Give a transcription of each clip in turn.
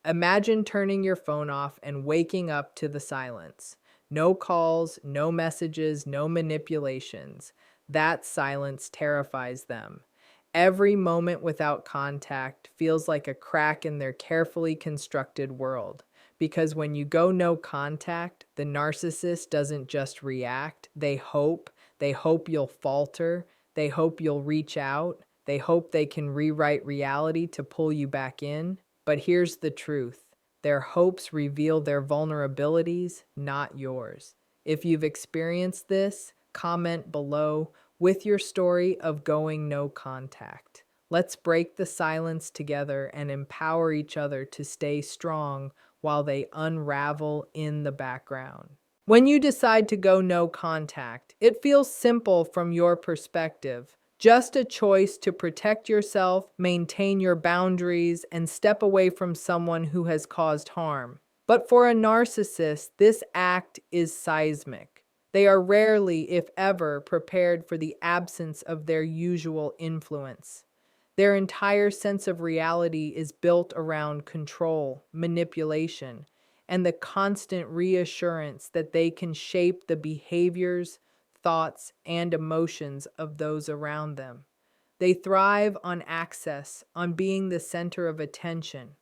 Imagine turning your phone off and waking up to the silence. No calls, no messages, no manipulations. That silence terrifies them. Every moment without contact feels like a crack in their carefully constructed world. Because when you go no contact, the narcissist doesn't just react, they hope. They hope you'll falter. They hope you'll reach out. They hope they can rewrite reality to pull you back in. But here's the truth. Their hopes reveal their vulnerabilities, not yours. If you've experienced this, comment below with your story of going no contact. Let's break the silence together and empower each other to stay strong while they unravel in the background. When you decide to go no contact, it feels simple from your perspective. Just a choice to protect yourself, maintain your boundaries, and step away from someone who has caused harm. But for a narcissist, this act is seismic. They are rarely, if ever, prepared for the absence of their usual influence. Their entire sense of reality is built around control, manipulation, and the constant reassurance that they can shape the behaviors, thoughts, and emotions of those around them. They thrive on access, on being the center of attention,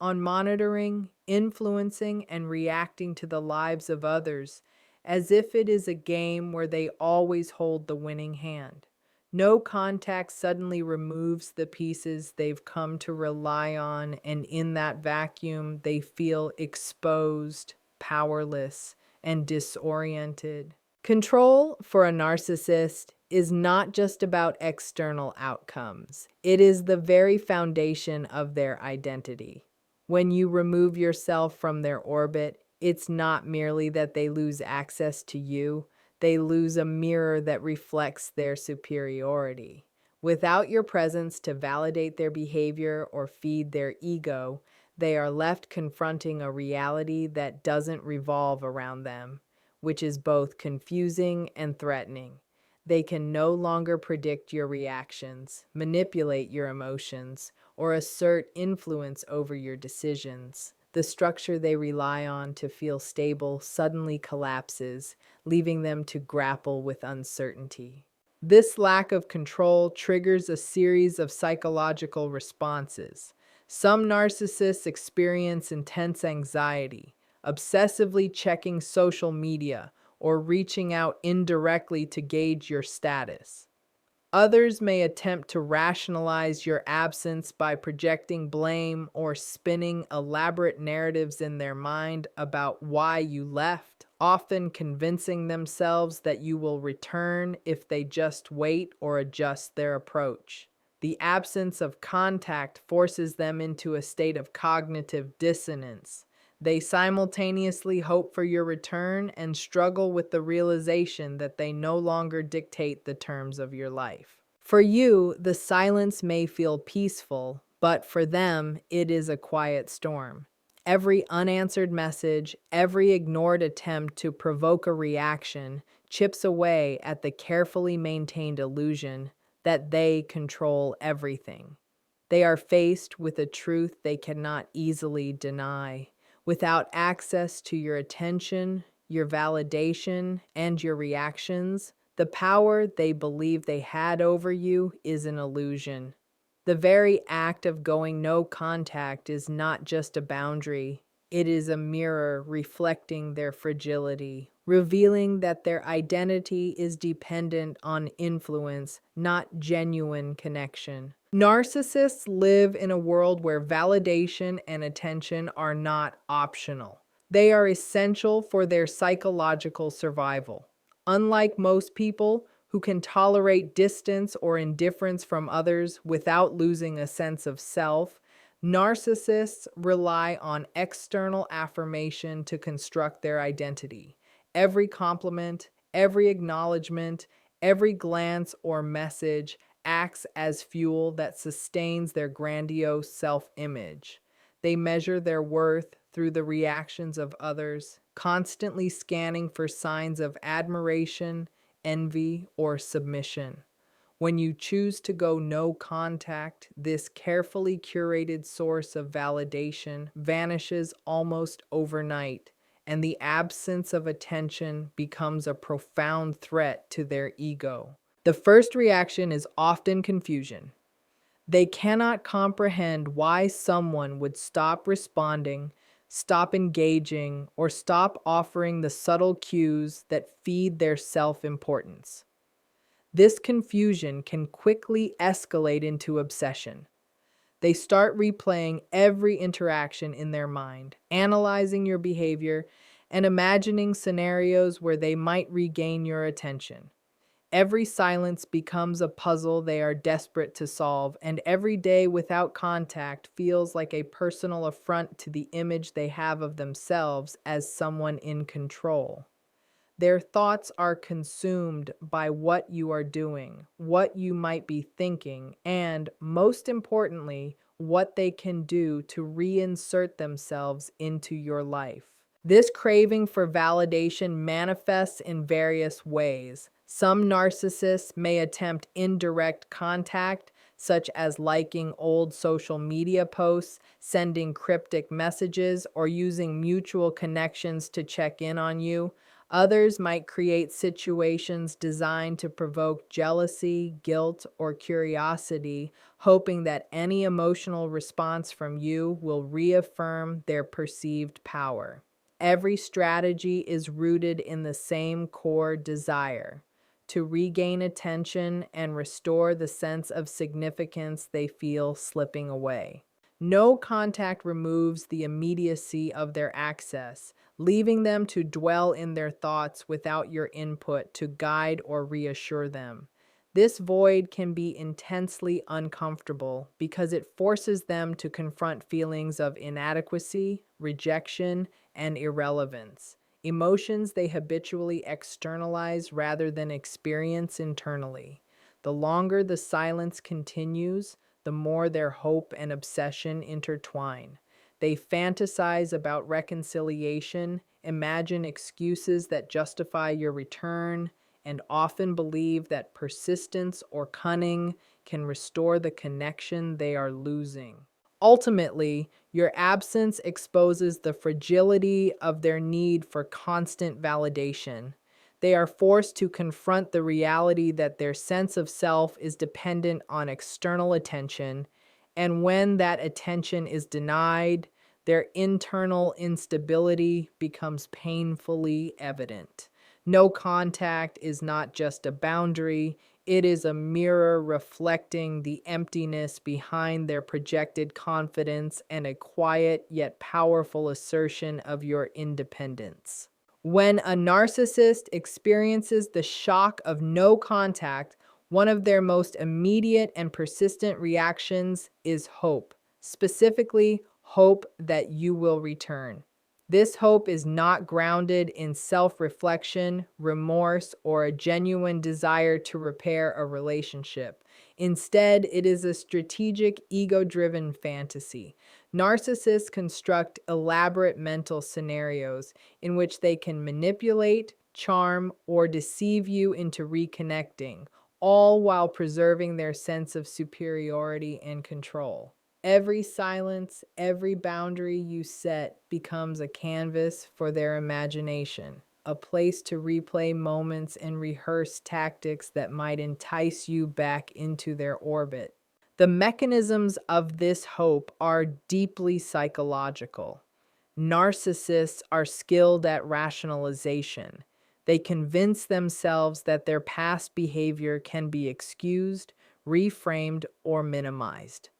on monitoring, influencing, and reacting to the lives of others as if it is a game where they always hold the winning hand. No contact suddenly removes the pieces they've come to rely on, and in that vacuum, they feel exposed, powerless, and disoriented. Control for a narcissist is not just about external outcomes, it is the very foundation of their identity. When you remove yourself from their orbit, it's not merely that they lose access to you, they lose a mirror that reflects their superiority. Without your presence to validate their behavior or feed their ego, they are left confronting a reality that doesn't revolve around them, which is both confusing and threatening. They can no longer predict your reactions, manipulate your emotions, or assert influence over your decisions. The structure they rely on to feel stable suddenly collapses, leaving them to grapple with uncertainty. This lack of control triggers a series of psychological responses. Some narcissists experience intense anxiety, obsessively checking social media, or reaching out indirectly to gauge your status. Others may attempt to rationalize your absence by projecting blame or spinning elaborate narratives in their mind about why you left, often convincing themselves that you will return if they just wait or adjust their approach. The absence of contact forces them into a state of cognitive dissonance. They simultaneously hope for your return and struggle with the realization that they no longer dictate the terms of your life. For you, the silence may feel peaceful, but for them, it is a quiet storm. Every unanswered message, every ignored attempt to provoke a reaction, chips away at the carefully maintained illusion that they control everything. They are faced with a truth they cannot easily deny. Without access to your attention, your validation, and your reactions, the power they believe they had over you is an illusion. The very act of going no contact is not just a boundary, it is a mirror reflecting their fragility, revealing that their identity is dependent on influence, not genuine connection. Narcissists live in a world where validation and attention are not optional. They are essential for their psychological survival. Unlike most people who can tolerate distance or indifference from others without losing a sense of self, narcissists rely on external affirmation to construct their identity. Every compliment, every acknowledgement, every glance or message acts as fuel that sustains their grandiose self-image. They measure their worth through the reactions of others, constantly scanning for signs of admiration, envy, or submission. When you choose to go no contact, this carefully curated source of validation vanishes almost overnight, and the absence of attention becomes a profound threat to their ego. The first reaction is often confusion. They cannot comprehend why someone would stop responding, stop engaging, or stop offering the subtle cues that feed their self-importance. This confusion can quickly escalate into obsession. They start replaying every interaction in their mind, analyzing your behavior, and imagining scenarios where they might regain your attention. Every silence becomes a puzzle they are desperate to solve, and every day without contact feels like a personal affront to the image they have of themselves as someone in control. Their thoughts are consumed by what you are doing, what you might be thinking, and, most importantly, what they can do to reinsert themselves into your life. This craving for validation manifests in various ways. Some narcissists may attempt indirect contact, such as liking old social media posts, sending cryptic messages, or using mutual connections to check in on you. Others might create situations designed to provoke jealousy, guilt, or curiosity, hoping that any emotional response from you will reaffirm their perceived power. Every strategy is rooted in the same core desire: to regain attention and restore the sense of significance they feel slipping away. No contact removes the immediacy of their access, leaving them to dwell in their thoughts without your input to guide or reassure them. This void can be intensely uncomfortable because it forces them to confront feelings of inadequacy, rejection, and irrelevance, emotions they habitually externalize rather than experience internally. The longer the silence continues, the more their hope and obsession intertwine. They fantasize about reconciliation, imagine excuses that justify your return, and often believe that persistence or cunning can restore the connection they are losing. Ultimately, your absence exposes the fragility of their need for constant validation. They are forced to confront the reality that their sense of self is dependent on external attention, and when that attention is denied, their internal instability becomes painfully evident. No contact is not just a boundary, it is a mirror reflecting the emptiness behind their projected confidence and a quiet yet powerful assertion of your independence. When a narcissist experiences the shock of no contact, one of their most immediate and persistent reactions is hope, specifically, hope that you will return. This hope is not grounded in self-reflection, remorse, or a genuine desire to repair a relationship. Instead, it is a strategic, ego-driven fantasy. Narcissists construct elaborate mental scenarios in which they can manipulate, charm, or deceive you into reconnecting, all while preserving their sense of superiority and control. Every silence, every boundary you set becomes a canvas for their imagination, a place to replay moments and rehearse tactics that might entice you back into their orbit. The mechanisms of this hope are deeply psychological. Narcissists are skilled at rationalization. They convince themselves that their past behavior can be excused, reframed, or minimized.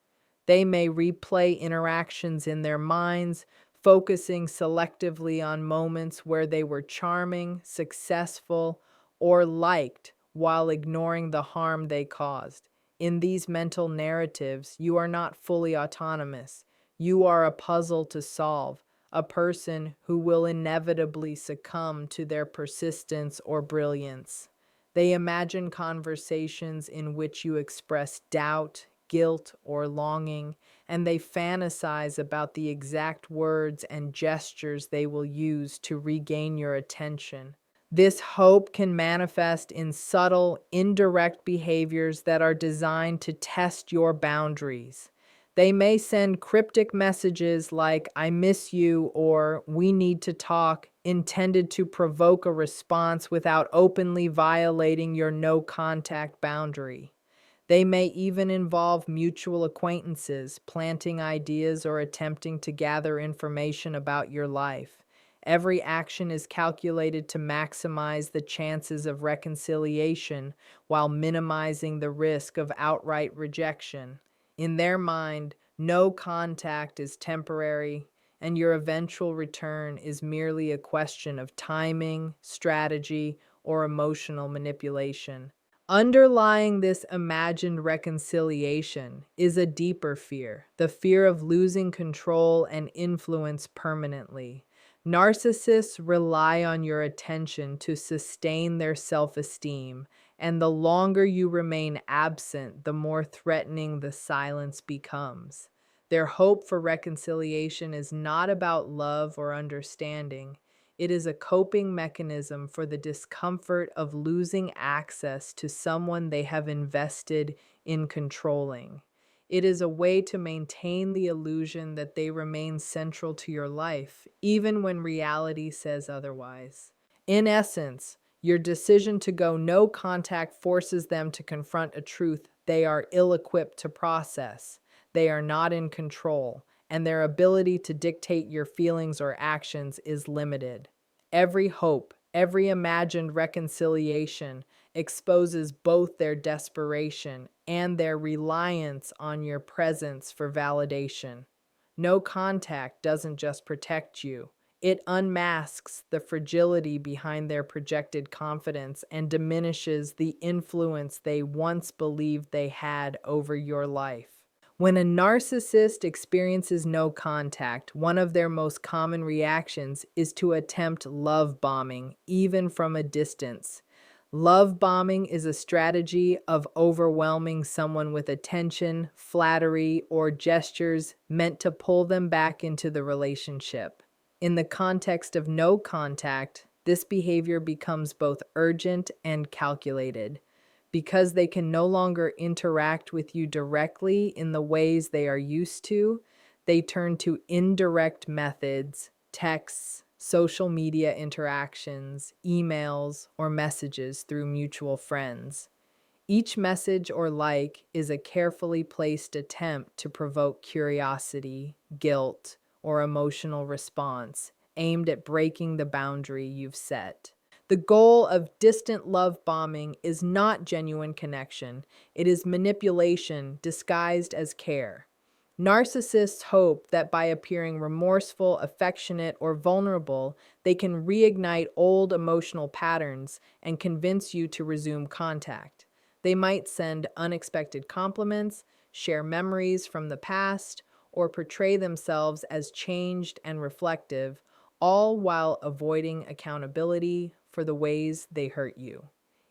They may replay interactions in their minds, focusing selectively on moments where they were charming, successful, or liked while ignoring the harm they caused. In these mental narratives, you are not fully autonomous. You are a puzzle to solve, a person who will inevitably succumb to their persistence or brilliance. They imagine conversations in which you express doubt, guilt, or longing, and they fantasize about the exact words and gestures they will use to regain your attention. This hope can manifest in subtle, indirect behaviors that are designed to test your boundaries. They may send cryptic messages like, "I miss you," or "We need to talk," intended to provoke a response without openly violating your no contact boundary. They may even involve mutual acquaintances, planting ideas, or attempting to gather information about your life. Every action is calculated to maximize the chances of reconciliation while minimizing the risk of outright rejection. In their mind, no contact is temporary, and your eventual return is merely a question of timing, strategy, or emotional manipulation. Underlying this imagined reconciliation is a deeper fear, the fear of losing control and influence permanently. Narcissists rely on your attention to sustain their self-esteem, and the longer you remain absent, the more threatening the silence becomes. Their hope for reconciliation is not about love or understanding. It is a coping mechanism for the discomfort of losing access to someone they have invested in controlling. It is a way to maintain the illusion that they remain central to your life, even when reality says otherwise. In essence, your decision to go no contact forces them to confront a truth they are ill equipped to process. They are not in control, and their ability to dictate your feelings or actions is limited. Every hope, every imagined reconciliation exposes both their desperation and their reliance on your presence for validation. No contact doesn't just protect you, it unmasks the fragility behind their projected confidence and diminishes the influence they once believed they had over your life. When a narcissist experiences no contact, one of their most common reactions is to attempt love bombing, even from a distance. Love bombing is a strategy of overwhelming someone with attention, flattery, or gestures meant to pull them back into the relationship. In the context of no contact, this behavior becomes both urgent and calculated. Because they can no longer interact with you directly in the ways they are used to, they turn to indirect methods, texts, social media interactions, emails, or messages through mutual friends. Each message or like is a carefully placed attempt to provoke curiosity, guilt, or emotional response, aimed at breaking the boundary you've set. The goal of distant love bombing is not genuine connection, it is manipulation disguised as care. Narcissists hope that by appearing remorseful, affectionate, or vulnerable, they can reignite old emotional patterns and convince you to resume contact. They might send unexpected compliments, share memories from the past, or portray themselves as changed and reflective, all while avoiding accountability for the ways they hurt you.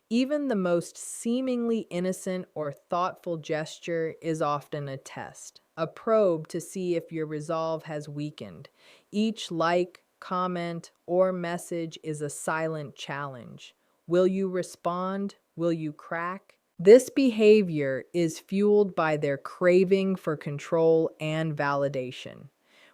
Even the most seemingly innocent or thoughtful gesture is often a test, a probe to see if your resolve has weakened. Each like, comment, or message is a silent challenge. Will you respond? Will you crack? This behavior is fueled by their craving for control and validation.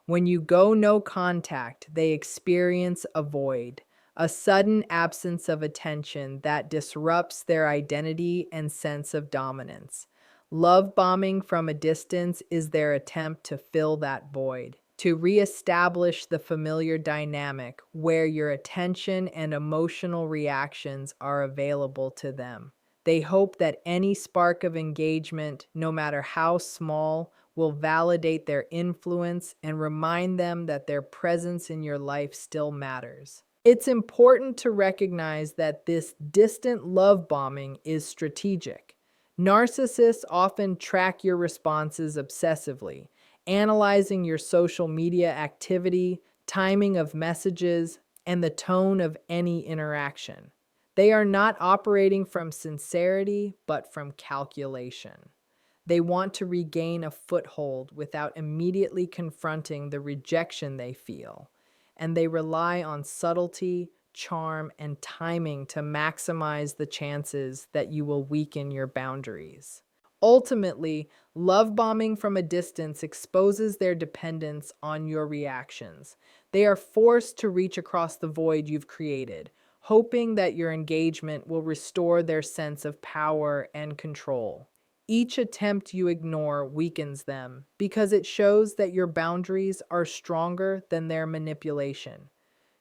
When you go no contact, they experience a void, a sudden absence of attention that disrupts their identity and sense of dominance. Love bombing from a distance is their attempt to fill that void, to reestablish the familiar dynamic where your attention and emotional reactions are available to them. They hope that any spark of engagement, no matter how small, will validate their influence and remind them that their presence in your life still matters. It's important to recognize that this distant love bombing is strategic. Narcissists often track your responses obsessively, analyzing your social media activity, timing of messages, and the tone of any interaction. They are not operating from sincerity, but from calculation. They want to regain a foothold without immediately confronting the rejection they feel, and they rely on subtlety, charm, and timing to maximize the chances that you will weaken your boundaries. Ultimately, love bombing from a distance exposes their dependence on your reactions. They are forced to reach across the void you've created, hoping that your engagement will restore their sense of power and control. Each attempt you ignore weakens them because it shows that your boundaries are stronger than their manipulation.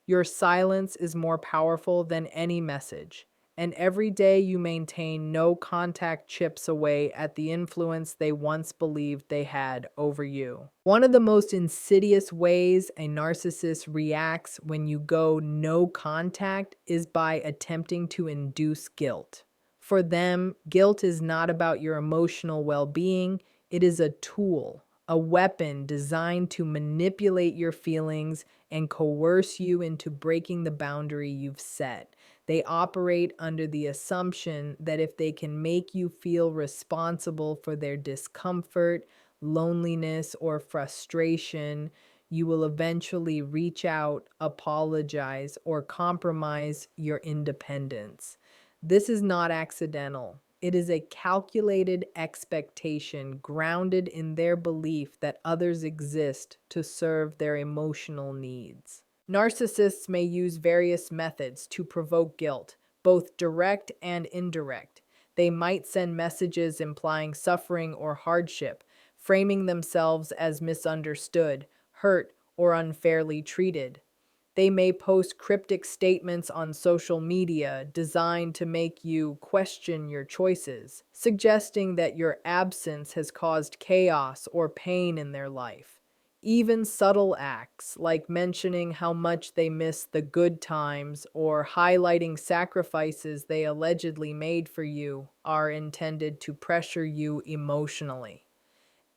Your silence is more powerful than any message, and every day you maintain no contact chips away at the influence they once believed they had over you. One of the most insidious ways a narcissist reacts when you go no contact is by attempting to induce guilt. For them, guilt is not about your emotional well being, it is a tool, a weapon designed to manipulate your feelings and coerce you into breaking the boundary you've set. They operate under the assumption that if they can make you feel responsible for their discomfort, loneliness, or frustration, you will eventually reach out, apologize, or compromise your independence. This is not accidental. It is a calculated expectation grounded in their belief that others exist to serve their emotional needs. Narcissists may use various methods to provoke guilt, both direct and indirect. They might send messages implying suffering or hardship, framing themselves as misunderstood, hurt, or unfairly treated. They may post cryptic statements on social media designed to make you question your choices, suggesting that your absence has caused chaos or pain in their life. Even subtle acts like mentioning how much they miss the good times or highlighting sacrifices they allegedly made for you are intended to pressure you emotionally.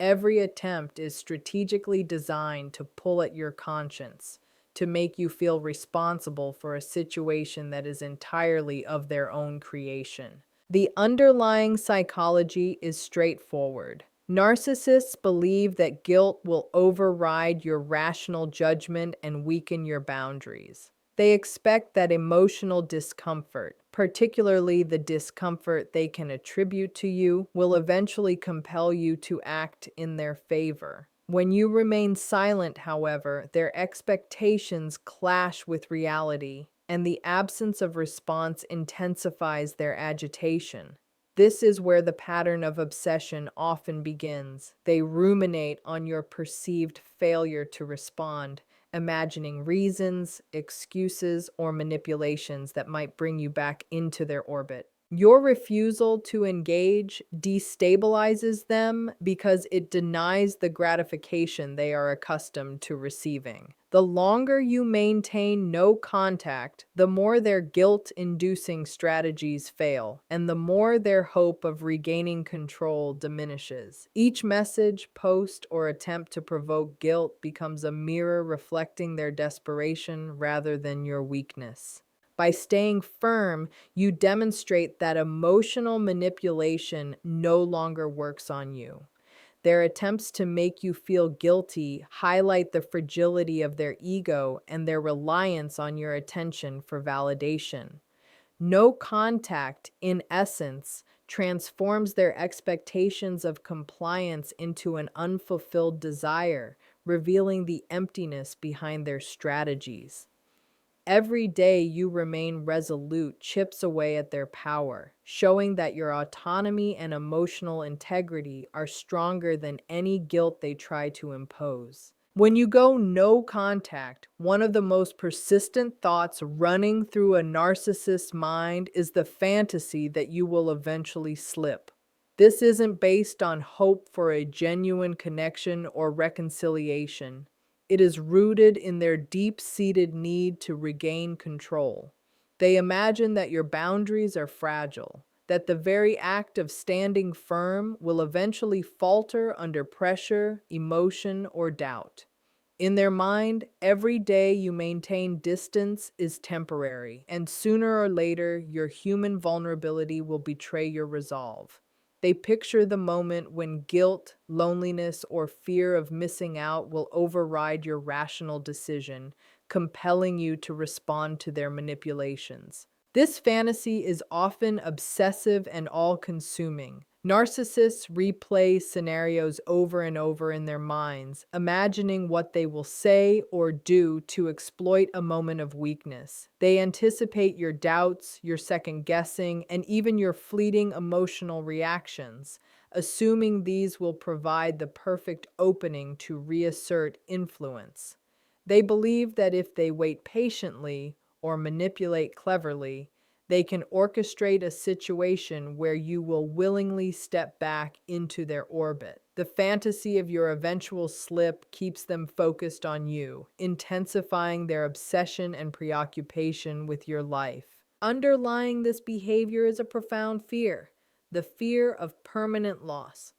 Every attempt is strategically designed to pull at your conscience, to make you feel responsible for a situation that is entirely of their own creation. The underlying psychology is straightforward. Narcissists believe that guilt will override your rational judgment and weaken your boundaries. They expect that emotional discomfort, particularly the discomfort they can attribute to you, will eventually compel you to act in their favor. When you remain silent, however, their expectations clash with reality, and the absence of response intensifies their agitation. This is where the pattern of obsession often begins. They ruminate on your perceived failure to respond, imagining reasons, excuses, or manipulations that might bring you back into their orbit. Your refusal to engage destabilizes them because it denies the gratification they are accustomed to receiving. The longer you maintain no contact, the more their guilt-inducing strategies fail, and the more their hope of regaining control diminishes. Each message, post, or attempt to provoke guilt becomes a mirror reflecting their desperation rather than your weakness. By staying firm, you demonstrate that emotional manipulation no longer works on you. Their attempts to make you feel guilty highlight the fragility of their ego and their reliance on your attention for validation. No contact, in essence, transforms their expectations of compliance into an unfulfilled desire, revealing the emptiness behind their strategies. Every day you remain resolute chips away at their power, showing that your autonomy and emotional integrity are stronger than any guilt they try to impose. When you go no contact, one of the most persistent thoughts running through a narcissist's mind is the fantasy that you will eventually slip. This isn't based on hope for a genuine connection or reconciliation. It is rooted in their deep-seated need to regain control. They imagine that your boundaries are fragile, that the very act of standing firm will eventually falter under pressure, emotion, or doubt. In their mind, every day you maintain distance is temporary, and sooner or later, your human vulnerability will betray your resolve. They picture the moment when guilt, loneliness, or fear of missing out will override your rational decision, compelling you to respond to their manipulations. This fantasy is often obsessive and all-consuming. Narcissists replay scenarios over and over in their minds, imagining what they will say or do to exploit a moment of weakness. They anticipate your doubts, your second guessing, and even your fleeting emotional reactions, assuming these will provide the perfect opening to reassert influence. They believe that if they wait patiently or manipulate cleverly, they can orchestrate a situation where you will willingly step back into their orbit. The fantasy of your eventual slip keeps them focused on you, intensifying their obsession and preoccupation with your life. Underlying this behavior is a profound fear, the fear of permanent loss.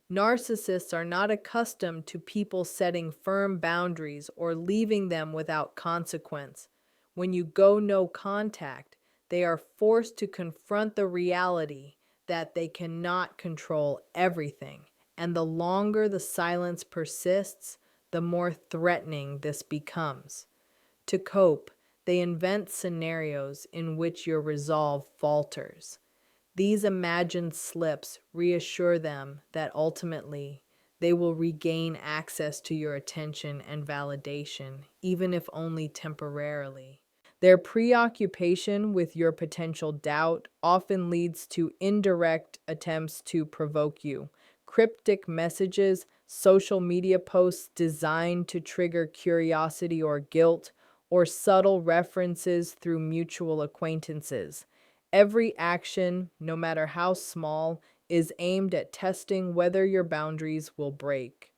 Narcissists are not accustomed to people setting firm boundaries or leaving them without consequence. When you go no contact, they are forced to confront the reality that they cannot control everything. And the longer the silence persists, the more threatening this becomes. To cope, they invent scenarios in which your resolve falters. These imagined slips reassure them that ultimately they will regain access to your attention and validation, even if only temporarily. Their preoccupation with your potential doubt often leads to indirect attempts to provoke you. Cryptic messages, social media posts designed to trigger curiosity or guilt, or subtle references through mutual acquaintances. Every action, no matter how small, is aimed at testing whether your boundaries will break.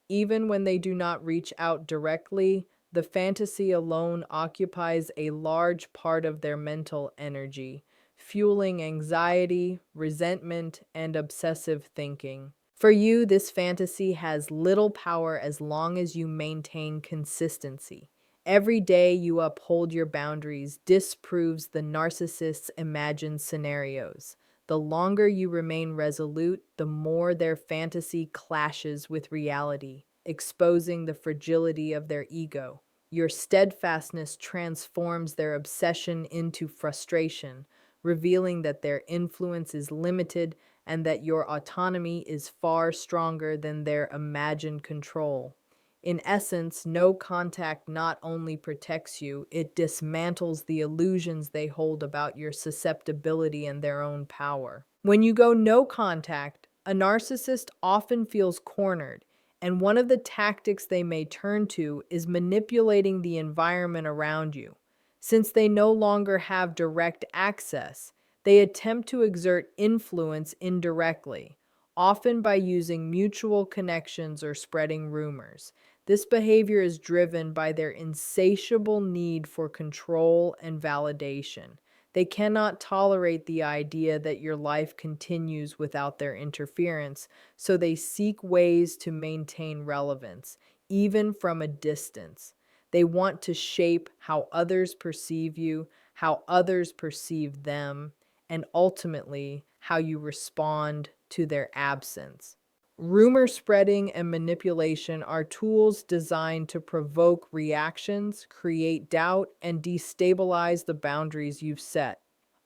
Even when they do not reach out directly, the fantasy alone occupies a large part of their mental energy, fueling anxiety, resentment, and obsessive thinking. For you, this fantasy has little power as long as you maintain consistency. Every day you uphold your boundaries disproves the narcissist's imagined scenarios. The longer you remain resolute, the more their fantasy clashes with reality, exposing the fragility of their ego. Your steadfastness transforms their obsession into frustration, revealing that their influence is limited and that your autonomy is far stronger than their imagined control. In essence, no contact not only protects you, it dismantles the illusions they hold about your susceptibility and their own power. When you go no contact, a narcissist often feels cornered, and one of the tactics they may turn to is manipulating the environment around you. Since they no longer have direct access, they attempt to exert influence indirectly, often by using mutual connections or spreading rumors. This behavior is driven by their insatiable need for control and validation. They cannot tolerate the idea that your life continues without their interference, so they seek ways to maintain relevance, even from a distance. They want to shape how others perceive you, how others perceive them, and ultimately how you respond to their absence. Rumor spreading and manipulation are tools designed to provoke reactions, create doubt, and destabilize the boundaries you've set.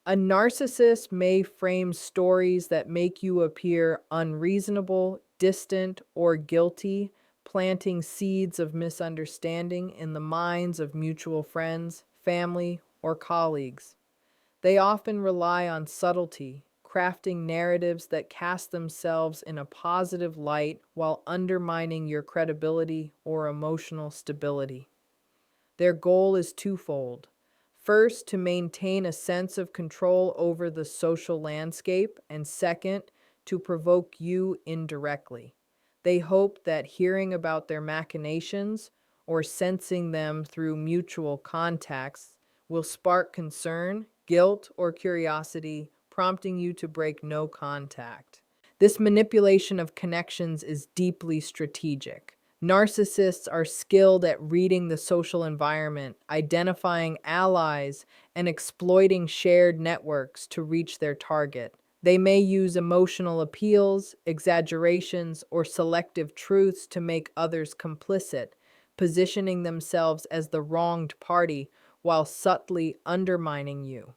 A narcissist may frame stories that make you appear unreasonable, distant, or guilty, planting seeds of misunderstanding in the minds of mutual friends, family, or colleagues. They often rely on subtlety, crafting narratives that cast themselves in a positive light while undermining your credibility or emotional stability. Their goal is twofold. First, to maintain a sense of control over the social landscape, and second, to provoke you indirectly. They hope that hearing about their machinations or sensing them through mutual contacts will spark concern, guilt, or curiosity, prompting you to break no contact. This manipulation of connections is deeply strategic. Narcissists are skilled at reading the social environment, identifying allies, and exploiting shared networks to reach their target. They may use emotional appeals, exaggerations, or selective truths to make others complicit, positioning themselves as the wronged party while subtly undermining you.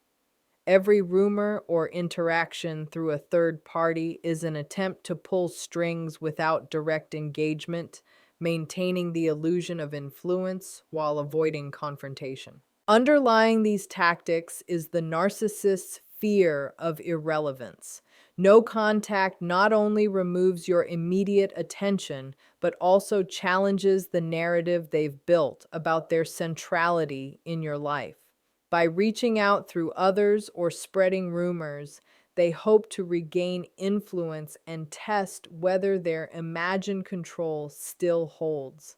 Every rumor or interaction through a third party is an attempt to pull strings without direct engagement, maintaining the illusion of influence while avoiding confrontation. Underlying these tactics is the narcissist's fear of irrelevance. No contact not only removes your immediate attention, but also challenges the narrative they've built about their centrality in your life. By reaching out through others or spreading rumors, they hope to regain influence and test whether their imagined control still holds.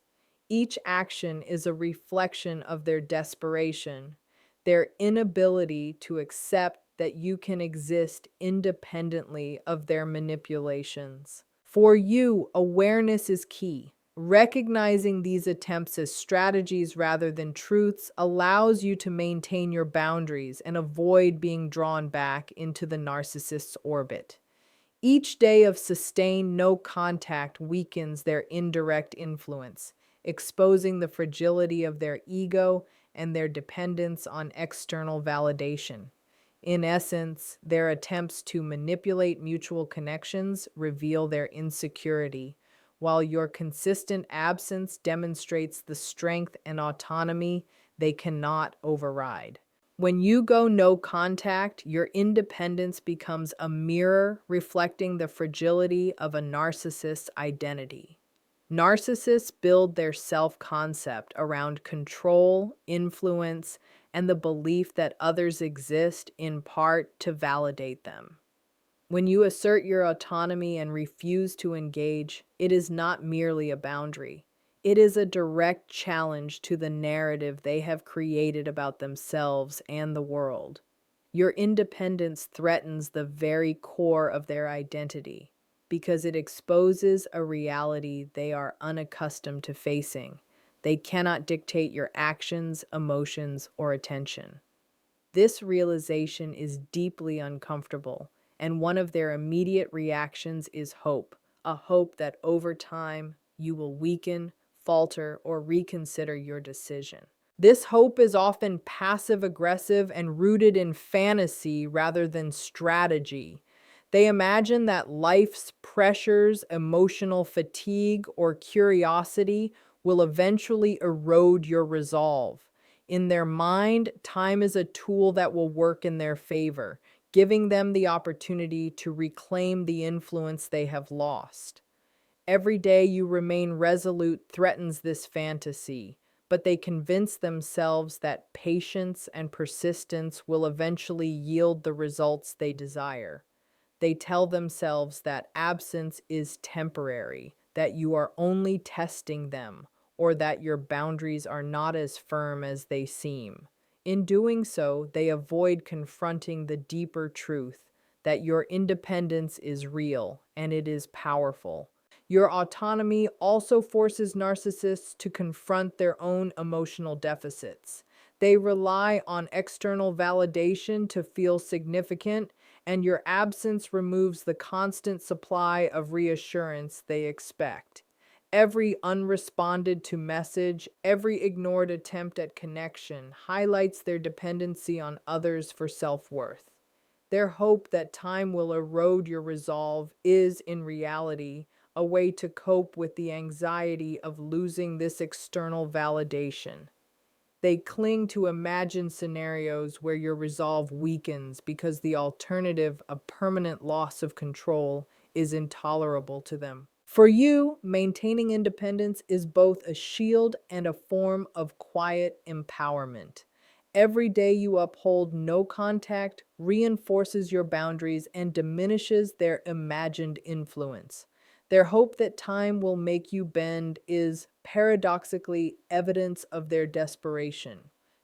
Each action is a reflection of their desperation, their inability to accept that you can exist independently of their manipulations. For you, awareness is key. Recognizing these attempts as strategies rather than truths allows you to maintain your boundaries and avoid being drawn back into the narcissist's orbit. Each day of sustained no contact weakens their indirect influence, exposing the fragility of their ego and their dependence on external validation. In essence, their attempts to manipulate mutual connections reveal their insecurity, while your consistent absence demonstrates the strength and autonomy they cannot override. When you go no contact, your independence becomes a mirror reflecting the fragility of a narcissist's identity. Narcissists build their self-concept around control, influence, and the belief that others exist in part to validate them. When you assert your autonomy and refuse to engage, it is not merely a boundary. It is a direct challenge to the narrative they have created about themselves and the world. Your independence threatens the very core of their identity because it exposes a reality they are unaccustomed to facing. They cannot dictate your actions, emotions, or attention. This realization is deeply uncomfortable, and one of their immediate reactions is hope, a hope that over time you will weaken, falter, or reconsider your decision. This hope is often passive aggressive and rooted in fantasy rather than strategy. They imagine that life's pressures, emotional fatigue, or curiosity will eventually erode your resolve. In their mind, time is a tool that will work in their favor, giving them the opportunity to reclaim the influence they have lost. Every day you remain resolute threatens this fantasy, but they convince themselves that patience and persistence will eventually yield the results they desire. They tell themselves that absence is temporary, that you are only testing them, or that your boundaries are not as firm as they seem. In doing so, they avoid confronting the deeper truth that your independence is real and it is powerful. Your autonomy also forces narcissists to confront their own emotional deficits. They rely on external validation to feel significant, and your absence removes the constant supply of reassurance they expect. Every unresponded to message, every ignored attempt at connection highlights their dependency on others for self-worth. Their hope that time will erode your resolve is, in reality, a way to cope with the anxiety of losing this external validation. They cling to imagined scenarios where your resolve weakens because the alternative, a permanent loss of control, is intolerable to them. For you, maintaining independence is both a shield and a form of quiet empowerment. Every day you uphold no contact reinforces your boundaries and diminishes their imagined influence. Their hope that time will make you bend is paradoxically evidence of their desperation.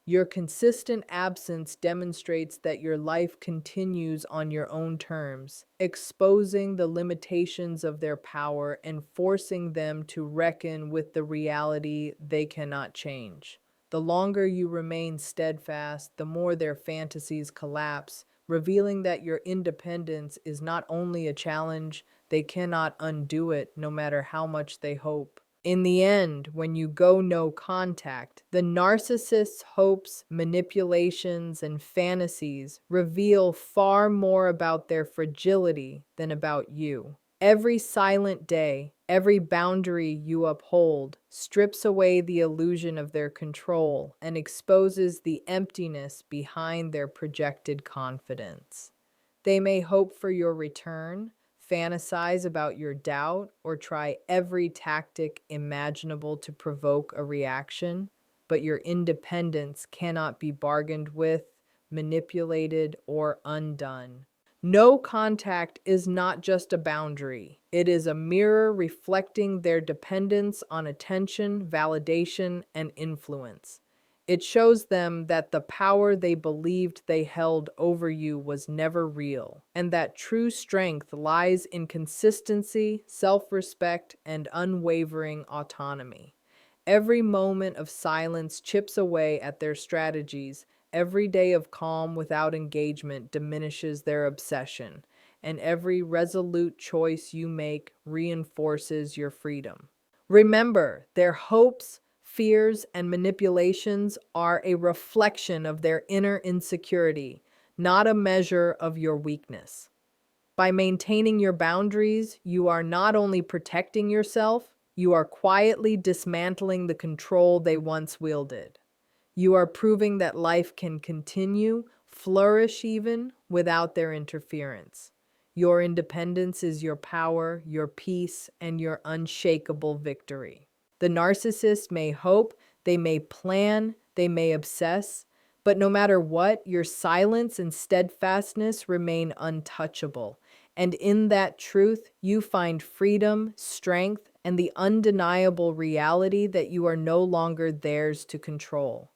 Your consistent absence demonstrates that your life continues on your own terms, exposing the limitations of their power and forcing them to reckon with the reality they cannot change. The longer you remain steadfast, the more their fantasies collapse, revealing that your independence is not only a challenge, they cannot undo it no matter how much they hope. In the end, when you go no contact, the narcissist's hopes, manipulations, and fantasies reveal far more about their fragility than about you. Every silent day, every boundary you uphold, strips away the illusion of their control and exposes the emptiness behind their projected confidence. They may hope for your return, fantasize about your doubt, or try every tactic imaginable to provoke a reaction, but your independence cannot be bargained with, manipulated, or undone. No contact is not just a boundary. It is a mirror reflecting their dependence on attention, validation, and influence. It shows them that the power they believed they held over you was never real, and that true strength lies in consistency, self-respect, and unwavering autonomy. Every moment of silence chips away at their strategies. Every day of calm without engagement diminishes their obsession, and every resolute choice you make reinforces your freedom. Remember, their hopes, fears, and manipulations are a reflection of their inner insecurity, not a measure of your weakness. By maintaining your boundaries, you are not only protecting yourself, you are quietly dismantling the control they once wielded. You are proving that life can continue, flourish even, without their interference. Your independence is your power, your peace, and your unshakable victory. The narcissist may hope, they may plan, they may obsess, but no matter what, your silence and steadfastness remain untouchable. And in that truth, you find freedom, strength, and the undeniable reality that you are no longer theirs to control.